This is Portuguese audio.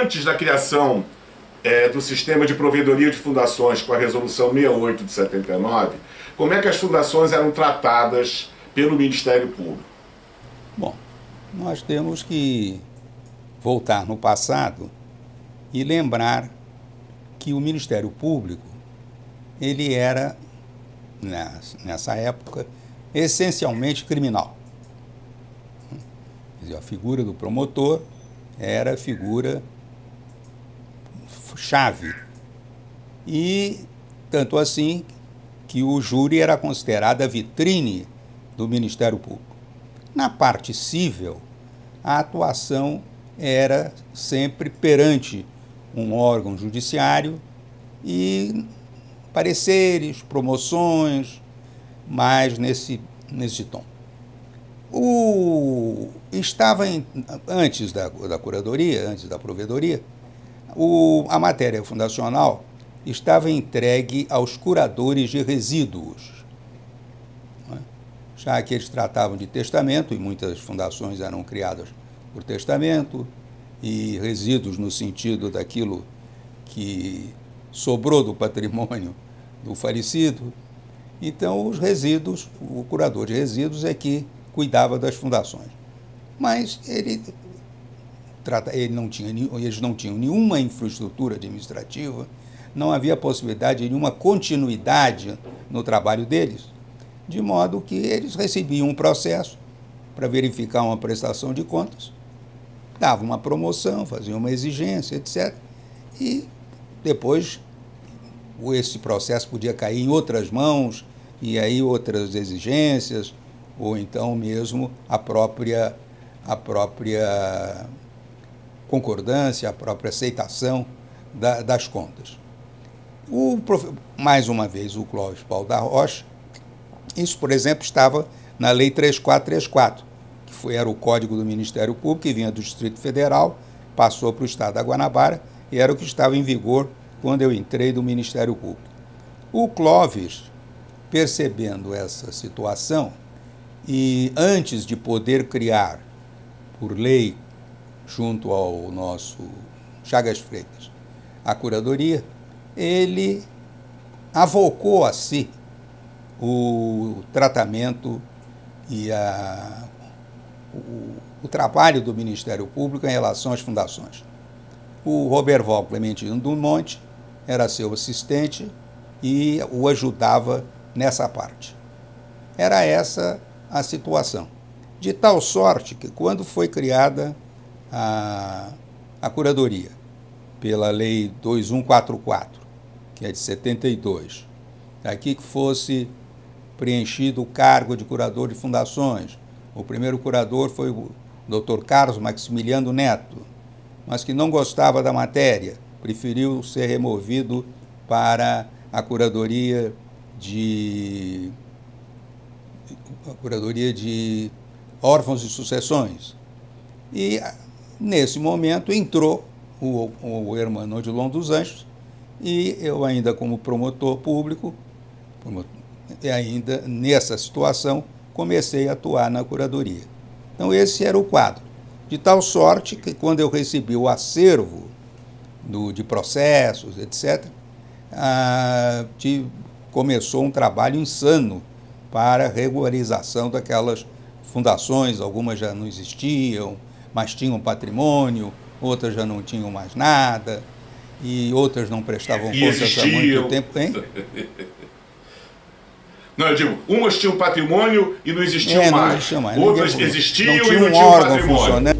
antes da criação do sistema de provedoria de fundações com a Resolução 68 de 79, como é que as fundações eram tratadas pelo Ministério Público? Bom, nós temos que voltar no passado e lembrar que o Ministério Público, ele era, nessa época, essencialmente criminal. Quer dizer, a figura do promotor era a figura chave. E tanto assim que o júri era considerado a vitrine do Ministério Público. Na parte cível, a atuação era sempre perante um órgão judiciário e pareceres, promoções, mais nesse tom. Antes da curadoria, antes da provedoria, a matéria fundacional estava entregue aos curadores de resíduos, já que eles tratavam de testamento, e muitas fundações eram criadas por testamento, e resíduos no sentido daquilo que sobrou do patrimônio do falecido. Então, os resíduos, o curador de resíduos é que cuidava das fundações. Mas eles não tinham nenhuma infraestrutura administrativa, não havia possibilidade de nenhuma continuidade no trabalho deles, de modo que eles recebiam um processo para verificar uma prestação de contas, davam uma promoção, faziam uma exigência, etc. E depois esse processo podia cair em outras mãos, e aí outras exigências, ou então mesmo a própria concordância, a própria aceitação das contas. Mais uma vez, o Clóvis Paulo da Rocha, isso, por exemplo, estava na Lei 3434, que era o Código do Ministério Público, que vinha do Distrito Federal, passou para o Estado da Guanabara, e era o que estava em vigor quando eu entrei no Ministério Público. O Clóvis, percebendo essa situação, e antes de poder criar, por lei, junto ao nosso Chagas Freitas, a curadoria, ele avocou a si o tratamento e o trabalho do Ministério Público em relação às fundações. O Roberval Clementino do Monte era seu assistente e o ajudava nessa parte. Era essa a situação. De tal sorte que, quando foi criada a curadoria, pela Lei 2144, que é de 72, aqui que fosse preenchido o cargo de curador de fundações. O primeiro curador foi o Dr. Carlos Maximiliano Neto, mas que não gostava da matéria, preferiu ser removido para a curadoria de órfãos e sucessões. E, nesse momento, entrou o Hermano Odilon dos Anjos, e eu, ainda como promotor público, e ainda nessa situação, comecei a atuar na curadoria. Então, esse era o quadro. De tal sorte que, quando eu recebi o acervo de processos, etc., começou um trabalho insano para a regularização daquelas fundações. Algumas já não existiam, mas tinham patrimônio, outras já não tinham mais nada, e outras não prestavam contas há muito tempo. Hein? Não, eu digo, umas tinham patrimônio e não existiam mais. Não existiam mais. Outras existiam não tinha e não um tinham órgão patrimônio. Funcionando.